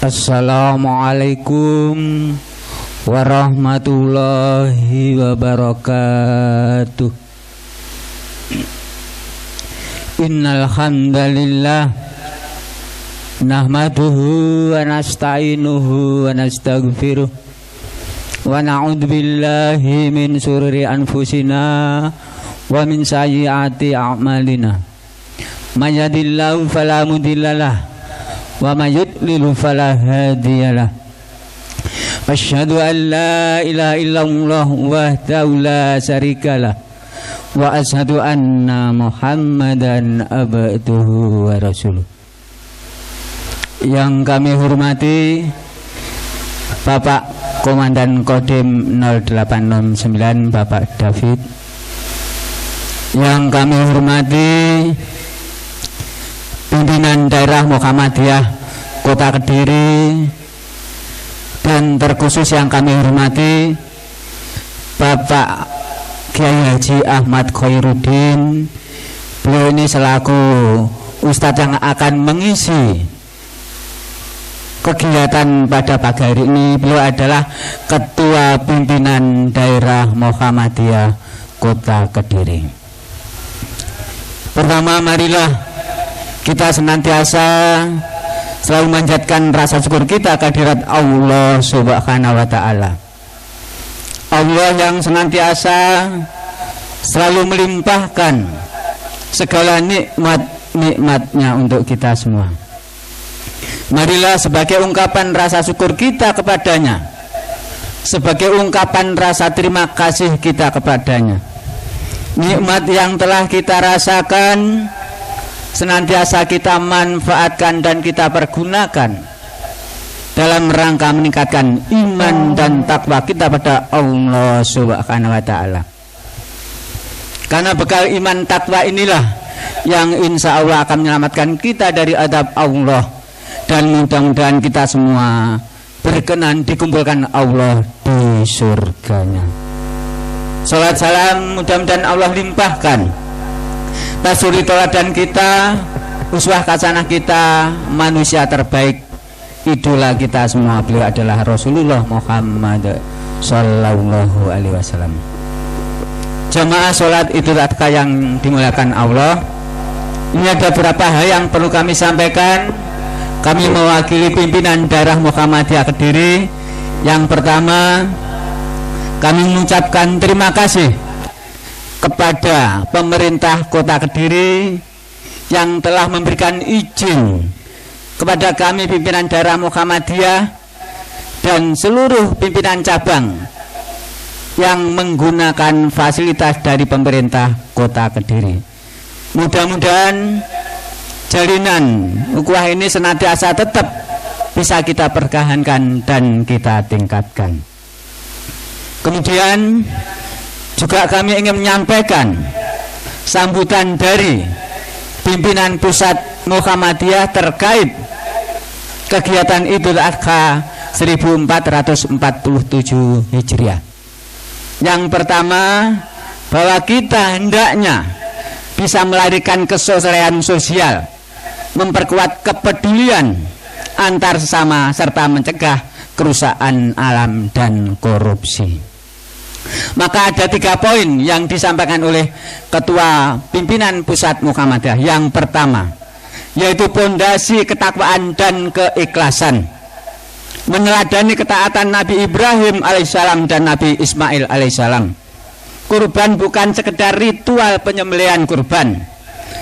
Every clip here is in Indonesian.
Assalamualaikum warahmatullahi wabarakatuh. Innal hamdalillah nahmaduhu wa nasta'inuhu wa nastaghfiruh wa na'udzu billahi min syururi anfusina wa min sayyiati a'malina. May yahdihillahu fala mudhillalah wa may yudlil fala hadiyalah. Asyhadu an la ilaha illallah wahdahu la syarikalah wa asyhadu anna Muhammadan abduhu wa rasuluh. Yang kami hormati Bapak Komandan Kodim 0809 Bapak David. Yang kami hormati pimpinan daerah Muhammadiyah Kota Kediri, dan terkhusus yang kami hormati Bapak Kiai Haji Ahmad Khairuddin. Beliau ini selaku Ustadz yang akan mengisi kegiatan pada pagi hari ini. Beliau adalah Ketua Pimpinan Daerah Muhammadiyah Kota Kediri. Pertama, marilah kita senantiasa selalu manjatkan rasa syukur kita kehadirat Allah Subhanahu wa Ta'ala. Allah yang senantiasa selalu melimpahkan segala nikmat-nikmatnya untuk kita semua. Marilah sebagai ungkapan rasa syukur kita kepadanya, sebagai ungkapan rasa terima kasih kita kepadanya, nikmat yang telah kita rasakan senantiasa kita manfaatkan dan kita pergunakan dalam rangka meningkatkan iman dan takwa kita pada Allah Subhanahu wa Ta'ala. Karena bekal iman takwa inilah yang insya Allah akan menyelamatkan kita dari adab Allah, dan mudah-mudahan kita semua berkenan dikumpulkan Allah di surganya. Salat salam mudah-mudahan Allah limpahkan tasuri teladan kita, uswah hasanah kita, manusia terbaik, idola kita semua. Beliau adalah Rasulullah Muhammad Sallallahu Alaihi Wasallam. Jamaah sholat Idul Adha yang dimuliakan Allah, ini ada beberapa hal yang perlu kami sampaikan. Kami mewakili pimpinan daerah Muhammadiyah Kediri. Yang pertama, kami mengucapkan terima kasih kepada pemerintah Kota Kediri yang telah memberikan izin kepada kami pimpinan daerah Muhammadiyah dan seluruh pimpinan cabang yang menggunakan fasilitas dari pemerintah Kota Kediri. Mudah-mudahan jalinan ukhuwah ini senantiasa tetap bisa kita pertahankan dan kita tingkatkan. Kemudian juga kami ingin menyampaikan sambutan dari pimpinan pusat Muhammadiyah terkait kegiatan Idul Adha 1447 Hijriah. Yang pertama, bahwa kita hendaknya bisa melahirkan kesetaraan sosial, memperkuat kepedulian antar sesama, serta mencegah kerusakan alam dan korupsi. Maka ada 3 poin yang disampaikan oleh Ketua Pimpinan Pusat Muhammadiyah. Yang pertama, yaitu pondasi ketakwaan dan keikhlasan, meneladani ketaatan Nabi Ibrahim alaihissalam dan Nabi Ismail alaihissalam. Kurban bukan sekedar ritual penyembelihan kurban,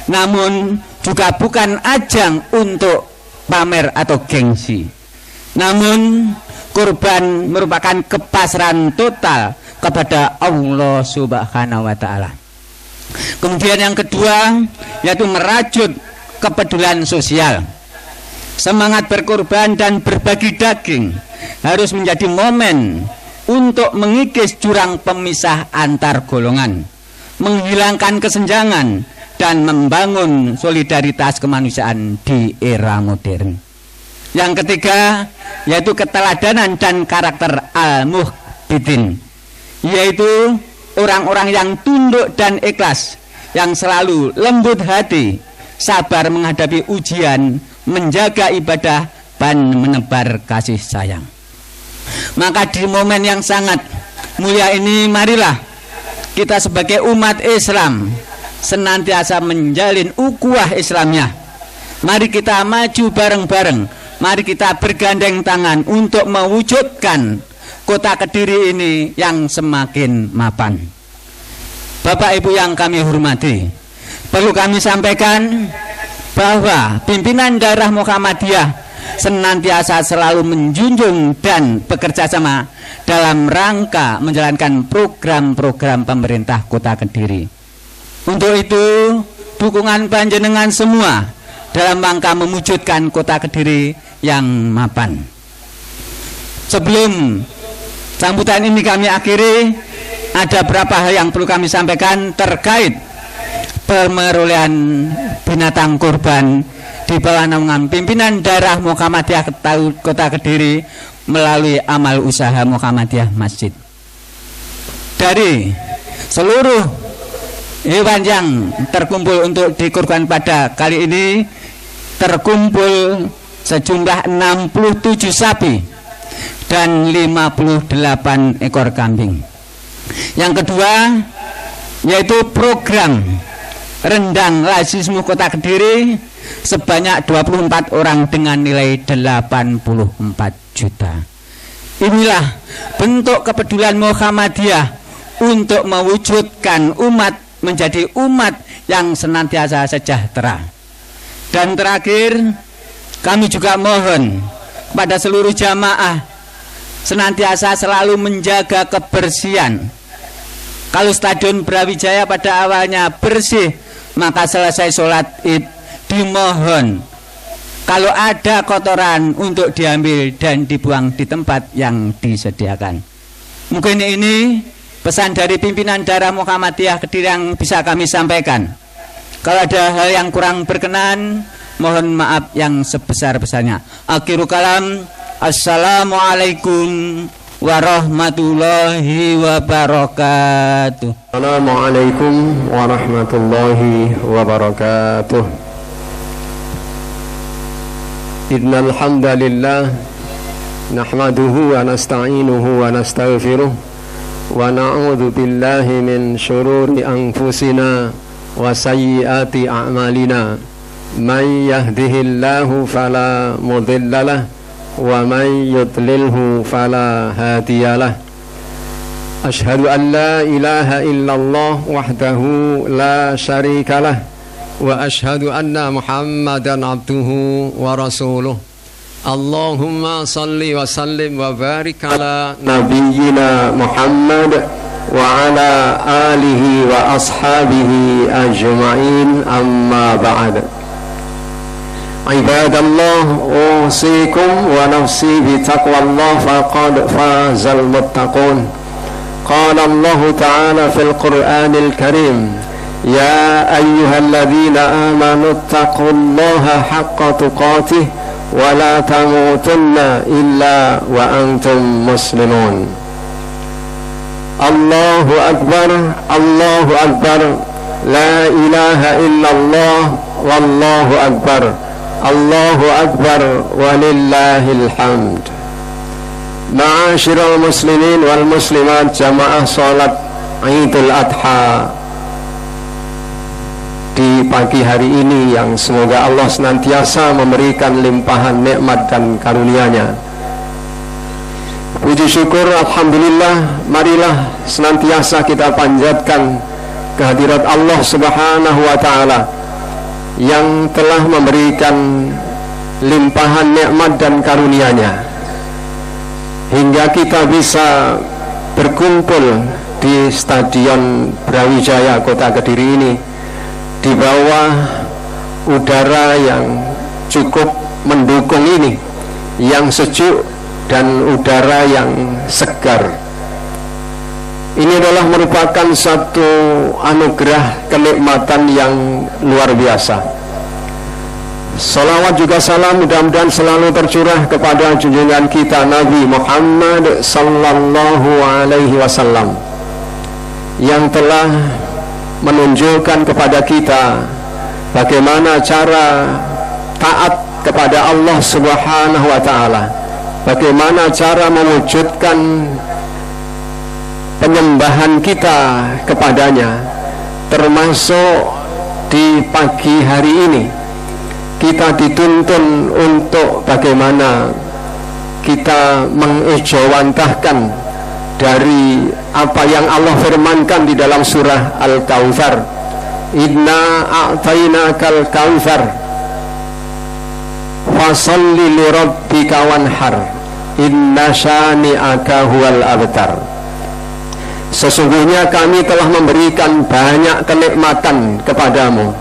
namun juga bukan ajang untuk pamer atau gengsi, namun kurban merupakan kepasrahan total kepada Allah Subhanahu wa Ta'ala. Kemudian yang kedua, yaitu merajut kepedulian sosial. Semangat berkorban dan berbagi daging harus menjadi momen untuk mengikis jurang pemisah antar golongan, menghilangkan kesenjangan, dan membangun solidaritas kemanusiaan di era modern. Yang ketiga, yaitu keteladanan dan karakter al-muhbidin, yaitu orang-orang yang tunduk dan ikhlas, yang selalu lembut hati, sabar menghadapi ujian, menjaga ibadah dan menebar kasih sayang. Maka di momen yang sangat mulia ini, marilah kita sebagai umat Islam senantiasa menjalin ukhuwah Islamnya. Mari kita maju bareng-bareng, mari kita bergandeng tangan untuk mewujudkan kota Kediri ini yang semakin mapan. Bapak Ibu yang kami hormati, perlu kami sampaikan bahwa pimpinan daerah Muhammadiyah senantiasa selalu menjunjung dan bekerja sama dalam rangka menjalankan program-program pemerintah Kota Kediri. Untuk itu, dukungan panjenengan semua dalam rangka mewujudkan Kota Kediri yang mapan. Sebelum sambutan ini kami akhiri, ada beberapa hal yang perlu kami sampaikan terkait pemerolehan binatang kurban di bawah naungan pimpinan daerah Muhammadiyah Kota Kediri melalui amal usaha Muhammadiyah Masjid. Dari seluruh hewan yang terkumpul untuk dikurban pada kali ini, terkumpul sejumlah 67 sapi dan 58 ekor kambing. Yang kedua, yaitu program rendang rasisme Kota Kediri sebanyak 24 orang dengan nilai 84 juta. Inilah bentuk kepedulian Muhammadiyah untuk mewujudkan umat menjadi umat yang senantiasa sejahtera. Dan terakhir, kami juga mohon kepada seluruh jamaah senantiasa selalu menjaga kebersihan. Kalau Stadion Brawijaya pada awalnya bersih, maka selesai sholat Id dimohon kalau ada kotoran untuk diambil dan dibuang di tempat yang disediakan. Mungkin ini pesan dari pimpinan daerah Muhammadiyah Kediri yang bisa kami sampaikan. Kalau ada hal yang kurang berkenan, mohon maaf yang sebesar-besarnya. Akhirul kalam, assalamualaikum warahmatullahi wabarakatuh. Assalamualaikum warahmatullahi wabarakatuh. Innal hamdalillah nahmaduhu wa nasta'inuhu wa nastaghfiruh wa na'udzu billahi min syururi anfusina wa sayyiati a'malina. Man yahdihillahu fala mudhillalah wa man yudlilhu fala hadiyalah. Ashhadu an la ilaha illallah wahdahu la syarikalah wa ashhadu anna Muhammadan abduhu wa rasuluh. Allahumma salli wa sallim wa barik ala nabiyyina Muhammad wa ala alihi wa ashabihi ajma'in, amma ba'd. Ibadallah, usikum wa nafsi bi taqwallah faqad fazal muttaqun. Qala Allah ta'ala fil Qur'anil Karim, ya ayyuhalladzina amanu taqullaha haqqa tuqatih wa la tamutunna illa wa antum muslimun. Allahu akbar, Allahu akbar, la ilaha illallah, wallahu akbar, Allahu akbar, walillahil hamd. Ma'asyiral muslimin wal muslimat, jamaah salat Idul Adha di pagi hari ini yang semoga Allah senantiasa memberikan limpahan nikmat dan karunia-Nya. Puji syukur, alhamdulillah, marilah senantiasa kita panjatkan kehadirat Allah Subhanahu wa taala yang telah memberikan limpahan nikmat dan karunia-Nya hingga kita bisa berkumpul di Stadion Brawijaya Kota Kediri ini di bawah udara yang cukup mendukung ini, yang sejuk dan udara yang segar. Ini adalah merupakan satu anugerah kenikmatan yang luar biasa. Salawat juga salam mudah-mudahan selalu tercurah kepada junjungan kita Nabi Muhammad sallallahu alaihi wasallam yang telah menunjukkan kepada kita bagaimana cara taat kepada Allah Subhanahu wa ta'ala, bagaimana cara mewujudkan penyembahan kita kepadanya, termasuk di pagi hari ini kita dituntun untuk bagaimana kita mengejawantahkan dari apa yang Allah firmankan di dalam surah Al-Kautsar, inna a'tainakal kautsar fasalli li rabbika wanhar inna syani'aka huwal abtar. Sesungguhnya kami telah memberikan banyak kenikmatan kepadamu,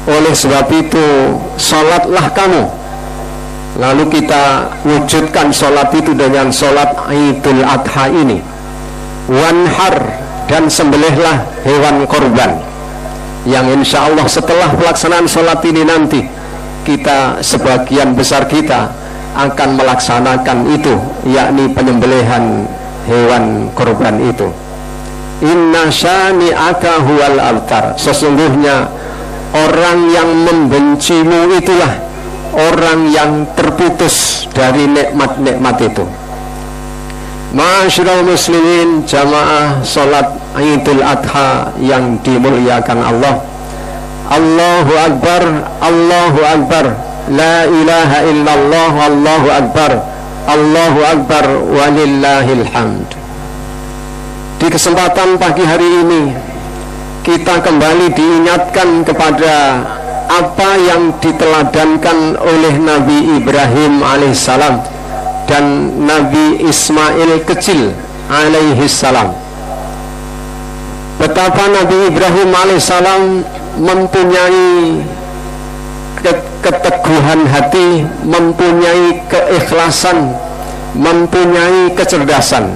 oleh sebab itu salatlah kamu. Lalu kita wujudkan salat itu dengan salat Idul Adha ini. Wanhar, dan sembelihlah hewan korban, yang insya Allah setelah pelaksanaan salat ini nanti kita, sebagian besar kita akan melaksanakan itu, yakni penyembelihan hewan korban itu. Inna syani'aka huwal abtar. Sesungguhnya orang yang membencimu itulah orang yang terputus dari nikmat-nikmat itu. Ma'asyiral muslimin, jamaah salat Idul Adha yang dimuliakan Allah. Allahu Akbar, Allahu Akbar, la ilaha illallah, Allahu Akbar, Allahu Akbar, walillahil hamd. Di kesempatan pagi hari ini kita kembali diingatkan kepada apa yang diteladankan oleh Nabi Ibrahim alaihissalam dan Nabi Ismail kecil alaihissalam. Betapa Nabi Ibrahim alaihissalam mempunyai keteguhan hati, mempunyai keikhlasan, mempunyai kecerdasan.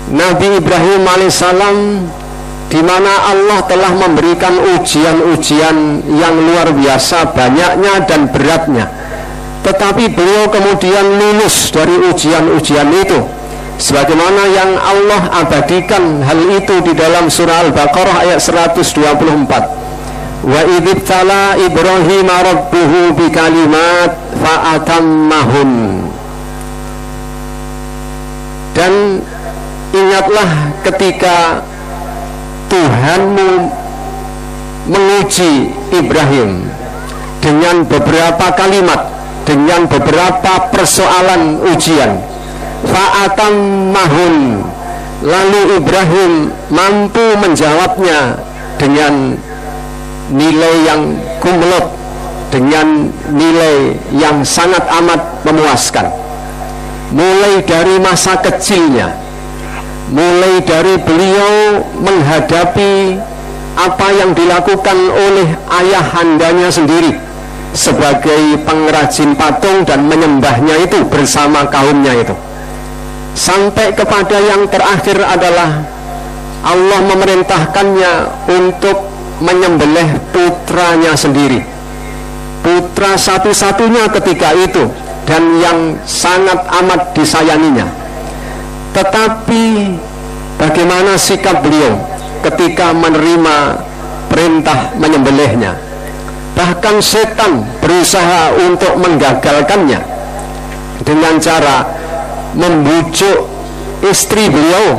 Nabi Ibrahim alaihissalam, di mana Allah telah memberikan ujian-ujian yang luar biasa banyaknya dan beratnya, tetapi beliau kemudian lulus dari ujian-ujian itu, sebagaimana yang Allah abadikan hal itu di dalam surah Al-Baqarah ayat 124. Wa idzibtala Ibrahim rabbuhu bikalimat fa'atammahun. Dan ingatlah ketika Tuhanmu menguji Ibrahim dengan beberapa kalimat, dengan beberapa persoalan ujian. Fa'atammahun. Lalu Ibrahim mampu menjawabnya dengan nilai yang kumlot, dengan nilai yang sangat amat memuaskan. Mulai dari masa kecilnya, mulai dari beliau menghadapi apa yang dilakukan oleh ayahandanya sendiri sebagai pengrajin patung dan menyembahnya itu bersama kaumnya itu, sampai kepada yang terakhir adalah Allah memerintahkannya untuk menyembelih putranya sendiri, putra satu-satunya ketika itu dan yang sangat amat disayanginya. Tetapi bagaimana sikap beliau ketika menerima perintah menyembelihnya? Bahkan setan berusaha untuk menggagalkannya dengan cara membujuk istri beliau,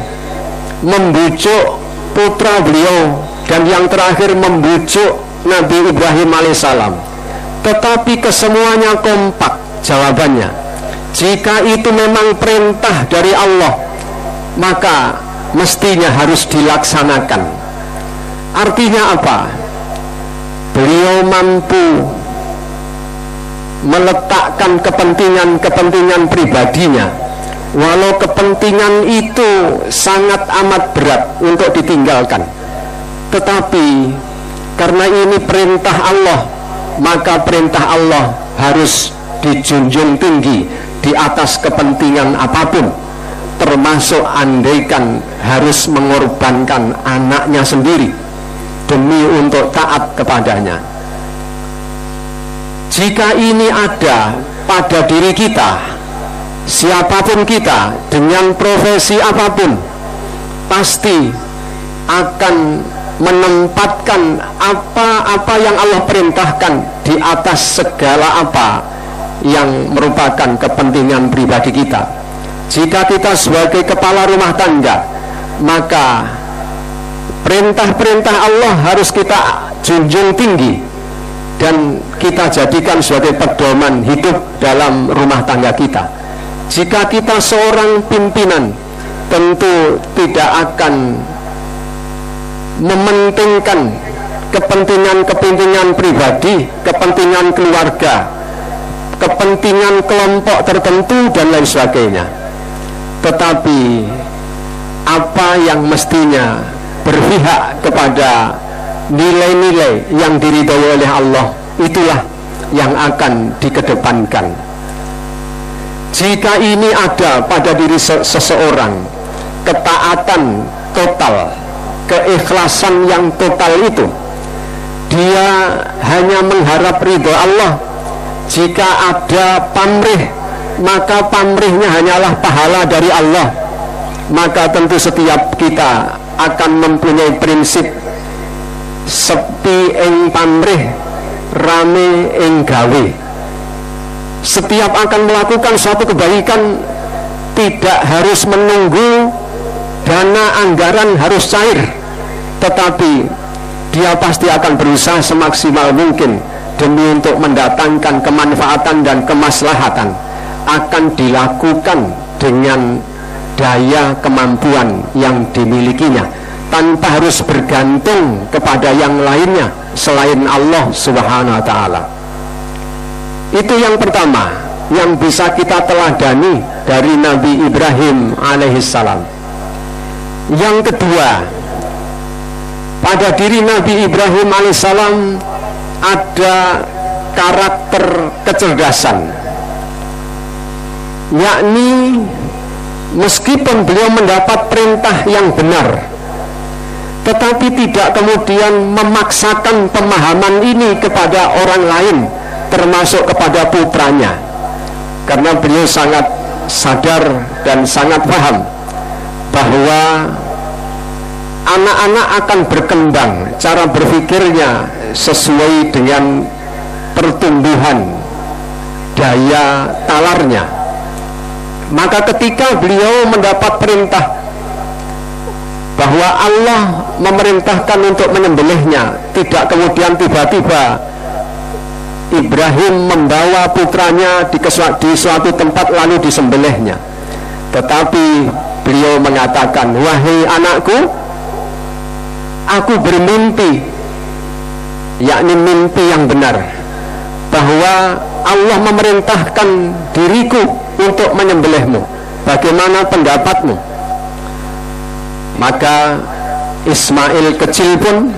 membujuk putra beliau, dan yang terakhir membujuk Nabi Ibrahim alaihissalam. Tetapi kesemuanya kompak jawabannya. Jika itu memang perintah dari Allah, maka mestinya harus dilaksanakan. Artinya apa? Beliau mampu meletakkan kepentingan-kepentingan pribadinya, walau kepentingan itu sangat amat berat untuk ditinggalkan. Tetapi karena ini perintah Allah, maka perintah Allah harus dijunjung tinggi di atas kepentingan apapun, termasuk andaikan harus mengorbankan anaknya sendiri demi untuk taat kepadanya. Jika ini ada pada diri kita, siapapun kita dengan profesi apapun, pasti akan menempatkan apa-apa yang Allah perintahkan di atas segala apa yang merupakan kepentingan pribadi kita. Jika kita sebagai kepala rumah tangga, maka perintah-perintah Allah harus kita junjung tinggi dan kita jadikan sebagai pedoman hidup dalam rumah tangga kita. Jika kita seorang pimpinan, tentu tidak akan mementingkan kepentingan pribadi, kepentingan keluarga, kepentingan kelompok tertentu dan lain sebagainya. Tetapi apa yang mestinya berpihak kepada nilai-nilai yang diridhoi oleh Allah, itulah yang akan dikedepankan. Jika ini ada pada diri seseorang, ketaatan total, keikhlasan yang total itu, dia hanya mengharap ridho Allah. Jika ada pamrih, maka pamrihnya hanyalah pahala dari Allah. Maka tentu setiap kita akan mempunyai prinsip sepi ing pamrih, rame ing gawe. Setiap akan melakukan suatu kebaikan tidak harus menunggu dana anggaran harus cair, tetapi dia pasti akan berusaha semaksimal mungkin demi untuk mendatangkan kemanfaatan dan kemaslahatan. Akan dilakukan dengan daya kemampuan yang dimilikinya, tanpa harus bergantung kepada yang lainnya selain Allah Subhanahu wa ta'ala. Itu yang pertama yang bisa kita teladani dari Nabi Ibrahim alaihissalam. Yang kedua, pada diri Nabi Ibrahim alaihissalam ada karakter kecerdasan, yakni meskipun beliau mendapat perintah yang benar, tetapi tidak kemudian memaksakan pemahaman ini kepada orang lain, termasuk kepada putranya, karena beliau sangat sadar dan sangat paham bahwa anak-anak akan berkembang cara berpikirnya sesuai dengan pertumbuhan daya talarnya. Maka ketika beliau mendapat perintah bahwa Allah memerintahkan untuk menyembelihnya, tidak kemudian tiba-tiba Ibrahim membawa putranya di suatu tempat lalu disembelihnya, tetapi beliau mengatakan, wahai anakku, aku bermimpi, yakni mimpi yang benar, bahwa Allah memerintahkan diriku untuk menyembelihmu. Bagaimana pendapatmu? Maka Ismail kecil pun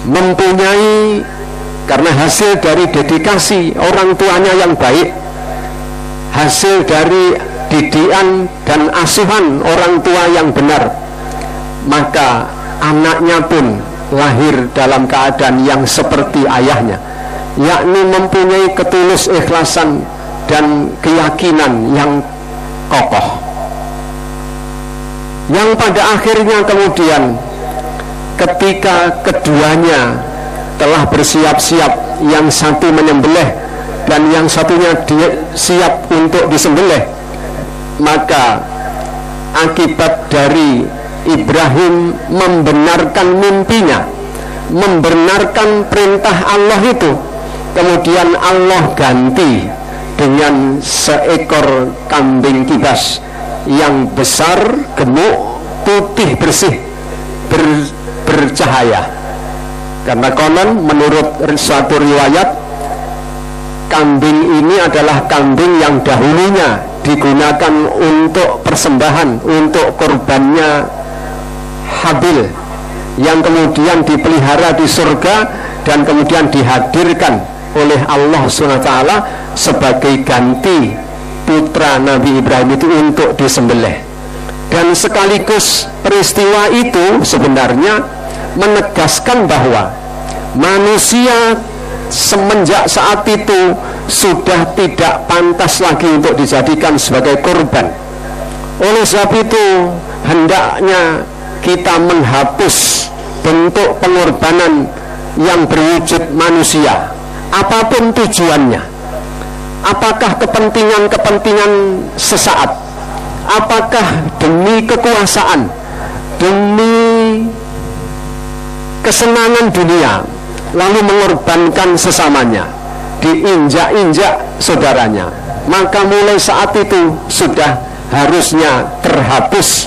mempunyai, karena hasil dari dedikasi orang tuanya yang baik, hasil dari didikan dan asuhan orang tua yang benar, maka anaknya pun lahir dalam keadaan yang seperti ayahnya, yakni mempunyai ketulus ikhlasan dan keyakinan yang kokoh, yang pada akhirnya kemudian ketika keduanya telah bersiap-siap, yang satu menyembelih dan yang satunya siap untuk disembelih, maka akibat dari Ibrahim membenarkan mimpinya, membenarkan perintah Allah itu, kemudian Allah ganti dengan seekor kambing kibas yang besar, gemuk, putih bersih, bercahaya. Karena konon menurut suatu riwayat, kambing ini adalah kambing yang dahulunya digunakan untuk persembahan, untuk korbannya Habil, yang kemudian dipelihara di surga dan kemudian dihadirkan oleh Allah SWT sebagai ganti putra Nabi Ibrahim itu untuk disembelih. Dan sekaligus peristiwa itu sebenarnya menegaskan bahwa manusia semenjak saat itu sudah tidak pantas lagi untuk dijadikan sebagai korban. Oleh sebab itu hendaknya kita menghapus bentuk pengorbanan yang berwujud manusia, apapun tujuannya. Apakah kepentingan sesaat, apakah demi kekuasaan, demi kesenangan dunia, lalu mengorbankan sesamanya, diinjak-injak saudaranya, maka mulai saat itu sudah harusnya terhapus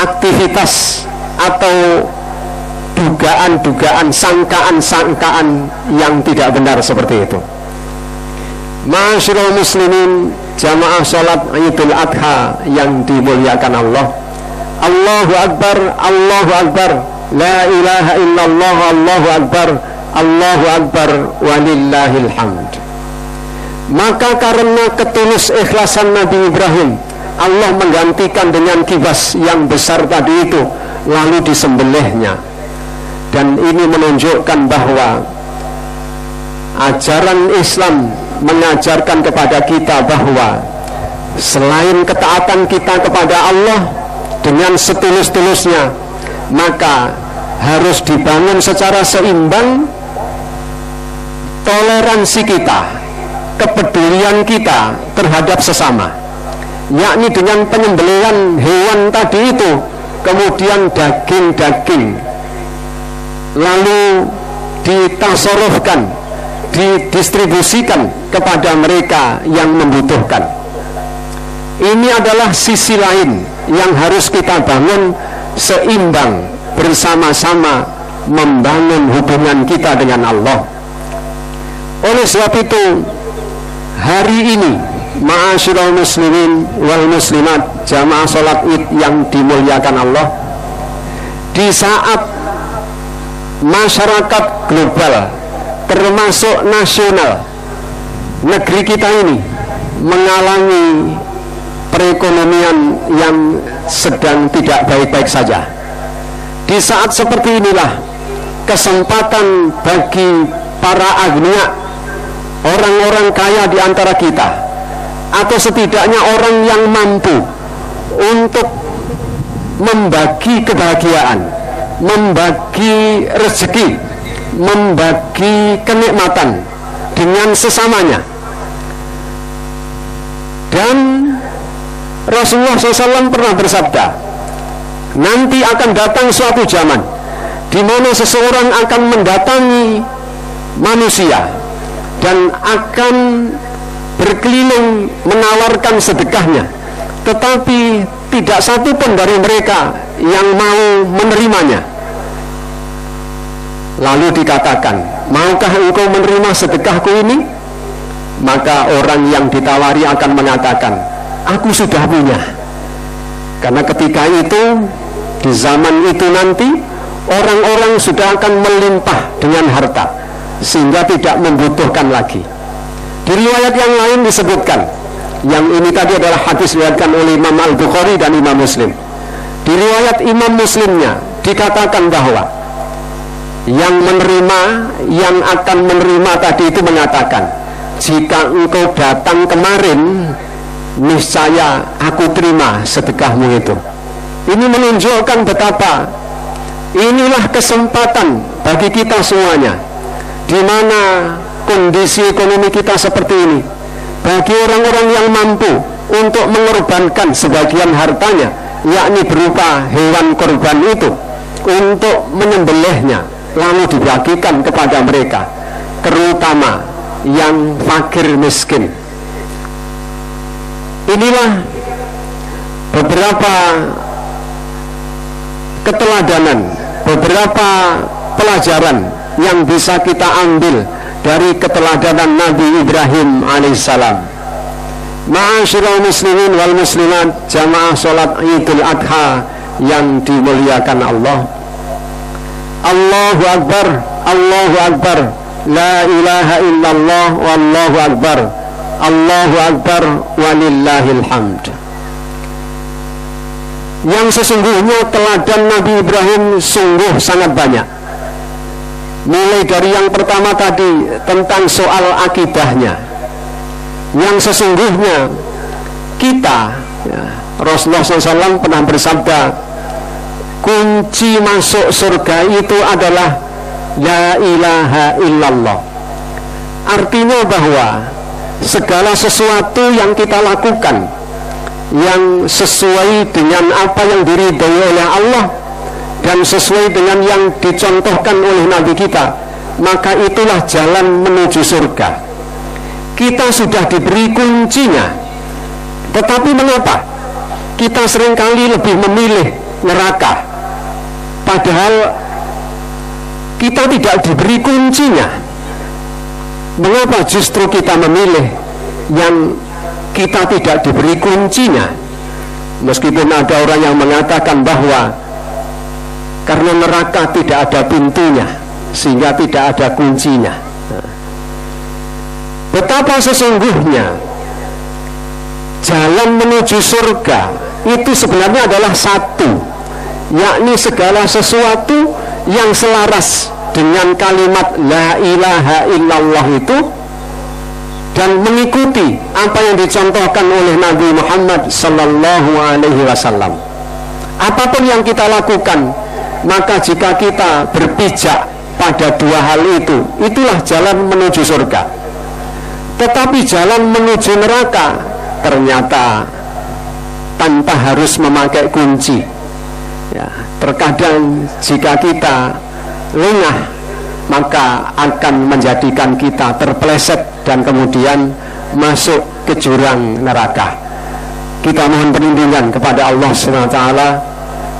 aktivitas atau dugaan-dugaan, sangkaan-sangkaan yang tidak benar seperti itu. Ma'asyiral muslimin, jamaah salat Idul Adha yang dimuliakan Allah. Allahu Akbar, Allahu Akbar, la ilaha illallah, Allahu Akbar, Allahu Akbar, walillahil hamd. Maka karena ketulus ikhlasan Nabi Ibrahim, Allah menggantikan dengan kibas yang besar tadi itu, lalu disembelihnya. Dan ini menunjukkan bahwa ajaran Islam mengajarkan kepada kita bahwa selain ketaatan kita kepada Allah dengan setulus-tulusnya, maka harus dibangun secara seimbang toleransi kita, kepedulian kita terhadap sesama, yakni dengan penyembelihan hewan tadi itu, kemudian daging-daging lalu ditasarufkan, didistribusikan kepada mereka yang membutuhkan. Ini adalah sisi lain yang harus kita bangun seimbang, bersama-sama membangun hubungan kita dengan Allah. Oleh sebab itu, hari ini ma'asyiral muslimin wal muslimat, jamaah salat Id yang dimuliakan Allah, di saat masyarakat global termasuk nasional, negeri kita ini mengalami perekonomian yang sedang tidak baik-baik saja. Di saat seperti inilah kesempatan bagi para agniya, orang-orang kaya di antara kita, atau setidaknya orang yang mampu untuk membagi kebahagiaan, membagi rezeki, membagi kenikmatan dengan sesamanya. Dan Rasulullah SAW pernah bersabda, nanti akan datang suatu zaman di mana seseorang akan mendatangi manusia dan akan berkeliling menawarkan sedekahnya, tetapi tidak satu pun dari mereka yang mau menerimanya. Lalu dikatakan, maukah engkau menerima sedekahku ini? Maka orang yang ditawari akan mengatakan, aku sudah punya. Karena ketika itu, di zaman itu nanti, orang-orang sudah akan melimpah dengan harta, sehingga tidak membutuhkan lagi. Di riwayat yang lain disebutkan, yang ini tadi adalah hadis diriwayatkan oleh Imam Al-Bukhari dan Imam Muslim. Di riwayat Imam Muslimnya dikatakan bahwa yang menerima, yang akan menerima tadi itu mengatakan, jika engkau datang kemarin, niscaya aku terima sedekahmu itu. Ini menunjukkan betapa inilah kesempatan bagi kita semuanya, di mana kondisi ekonomi kita seperti ini, bagi orang-orang yang mampu untuk mengorbankan sebagian hartanya, yakni berupa hewan korban itu, untuk menyembelihnya lalu dibagikan kepada mereka, terutama yang fakir miskin. Inilah beberapa keteladanan, beberapa pelajaran yang bisa kita ambil dari keteladanan Nabi Ibrahim alaihissalam. Ma'asyiral muslimin wal muslimat, jamaah salat Idul Adha yang dimuliakan Allah. Allahu Akbar, Allahu Akbar, la ilaha illallah, wallahu akbar, Allahu Akbar, walillahil hamd. Yang sesungguhnya teladan Nabi Ibrahim sungguh sangat banyak. Mulai dari yang pertama tadi tentang soal akidahnya, yang sesungguhnya kita, ya, Rasulullah SAW pernah bersabda, kunci masuk surga itu adalah la ilaha illallah. Artinya bahwa segala sesuatu yang kita lakukan yang sesuai dengan apa yang diridhai oleh Allah dan sesuai dengan yang dicontohkan oleh Nabi kita, maka itulah jalan menuju surga. Kita sudah diberi kuncinya, tetapi mengapa kita seringkali lebih memilih neraka, padahal kita tidak diberi kuncinya? Mengapa justru kita memilih yang kita tidak diberi kuncinya? Meskipun ada orang yang mengatakan bahwa karena neraka tidak ada pintunya sehingga tidak ada kuncinya. Betapa sesungguhnya jalan menuju surga itu sebenarnya adalah satu, yakni segala sesuatu yang selaras dengan kalimat la ilaha illallah itu dan mengikuti apa yang dicontohkan oleh Nabi Muhammad sallallahu alaihi wasallam. Apapun yang kita lakukan, maka jika kita berpijak pada dua hal itu, itulah jalan menuju surga. Tetapi jalan menuju neraka ternyata tanpa harus memakai kunci. Ya, terkadang jika kita lengah, maka akan menjadikan kita terpeleset dan kemudian masuk ke jurang neraka. Kita mohon perlindungan kepada Allah SWT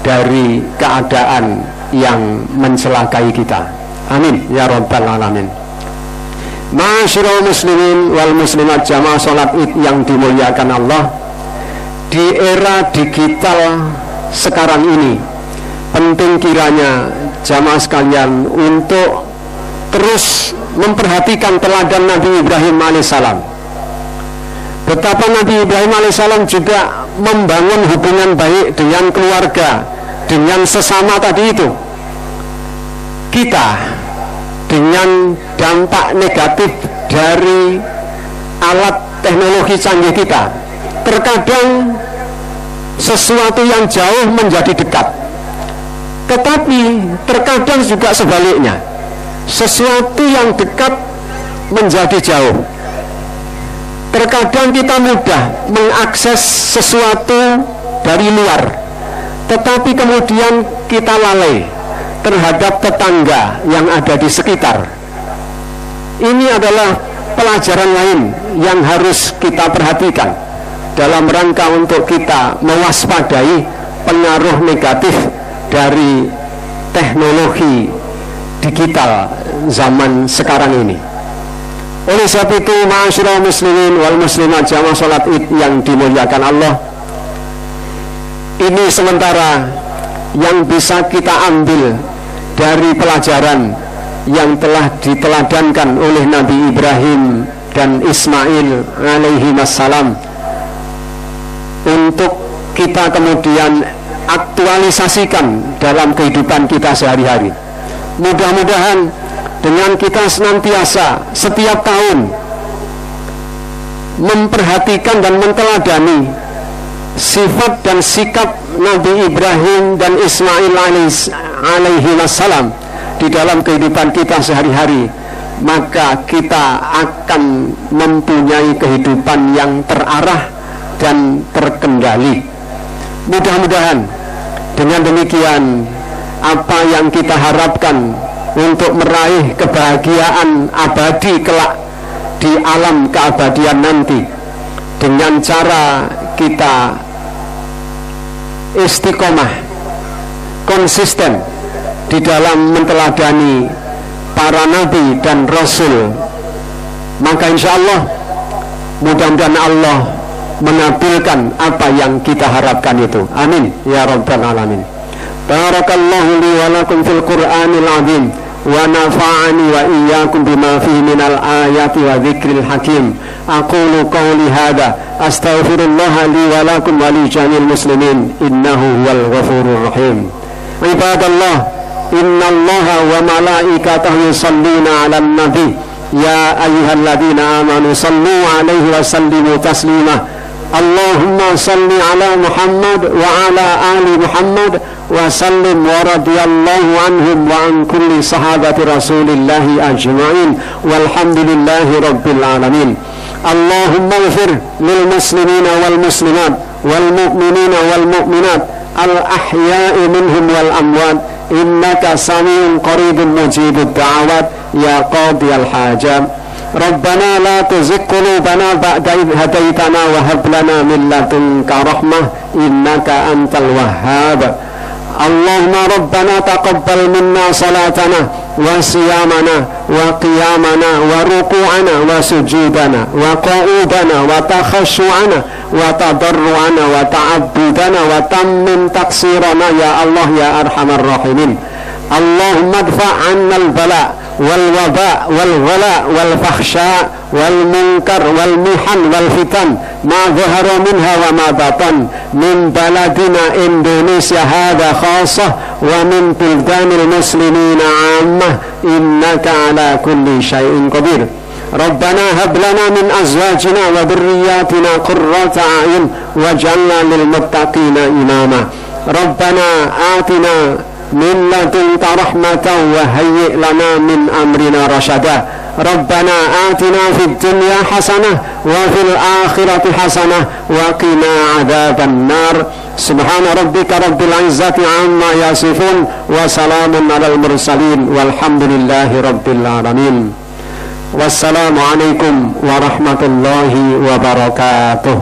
dari keadaan yang mencelakai kita. Amin ya rabbal alamin. Ma'asyiral muslimin wal muslimat jamaah salat Id yang dimuliakan Allah, di era digital sekarang ini penting kiranya jamaah sekalian untuk terus memperhatikan teladan Nabi Ibrahim alaihissalam. Betapa Nabi Ibrahim alaihissalam juga membangun hubungan baik dengan keluarga, dengan sesama tadi itu. Kita dengan dampak negatif dari alat teknologi canggih kita, terkadang sesuatu yang jauh menjadi dekat, tetapi terkadang juga sebaliknya, sesuatu yang dekat menjadi jauh. Terkadang kita mudah mengakses sesuatu dari luar, tetapi kemudian kita lalai terhadap tetangga yang ada di sekitar. Ini adalah pelajaran lain yang harus kita perhatikan dalam rangka untuk kita mewaspadai pengaruh negatif dari teknologi digital zaman sekarang ini. Oleh sebab itu, ma'asyiral muslimin wal muslimat jamaah salat Id yang dimuliakan Allah, ini sementara yang bisa kita ambil dari pelajaran yang telah diteladankan oleh Nabi Ibrahim dan Ismail alaihi wassalam, untuk kita kemudian aktualisasikan dalam kehidupan kita sehari-hari. Mudah-mudahan dengan kita senantiasa setiap tahun memperhatikan dan menteladani sifat dan sikap Nabi Ibrahim dan Ismail alaihi wassalam di dalam kehidupan kita sehari-hari, maka kita akan mempunyai kehidupan yang terarah dan terkendali. Mudah-mudahan dengan demikian apa yang kita harapkan untuk meraih kebahagiaan abadi kelak di alam keabadian nanti, dengan cara kita istiqomah, konsisten di dalam menteladani para nabi dan rasul, maka insya Allah mudah-mudahan Allah mengabilkan apa yang kita harapkan itu. Amin ya rabbal alamin. Barakallahu li wa lakum fil Qur'anil azim wa nafa'ani wa iyyakum bima fihi minal ayati wa dzikril hakim. Aqulu qawli hadza astaghfirullah li wa lakum wa li jami'il muslimin innahu huwal ghafurur rahim. Ibadallah, innallaha wa malaikatahu yusalluna 'alan nabi ya ayyuhalladzina amanu sallu 'alaihi wa sallimu taslima. Allahumma salli ala Muhammad wa ala ali Muhammad wa sallim wa radiyallahu anhum wa an kulli sahabati rasulillahi ajma'in walhamdulillahi rabbil alamin. Allahumma ighfir lil muslimina wal muslimat wal mu'minina wal mu'minat al ahya'i minhum wal amwat innaka sami'un qaribun mujibud da'awat ya qadiyal hajat. Rabbana la tuzigh qulubana ba'da idh hadaitana wa hab lana min ladunka rahmah innaka antal wahhab. Allahumma rabbana taqabbal minna salatana wa siyamana wa qiyamana wa ruku'ana wa sujudana wa qu'udana wa takhashu'ana wa tadarru'ana wa ta'abbudana wa tammim taqsirana ya Allah ya arhamar rahimin. Allahumma adfa' 'anna al-bala' والوباء والغلاء والفحشاء والمنكر والمحن والفتن ما ظهر منها وما بطن من بلدنا إندونيسيا هذا خاصة ومن بلدان المسلمين عامة إنك على كل شيء قدير. ربنا هب لنا من أزواجنا وذرياتنا قرة أعين واجعلنا للمتقين إماما. ربنا آتنا min ladunka rahmatan wa hayyi' lana min amrina rasyada. Rabbana atina fid dunya hasanah wa fil akhirati hasanah wa qina adzaban nar. Subhana rabbika rabbil izzati amma yasifun wa salamun alal mursalin walhamdulillahi rabbil alamin. Wassalamu alaikum warahmatullahi wabarakatuh.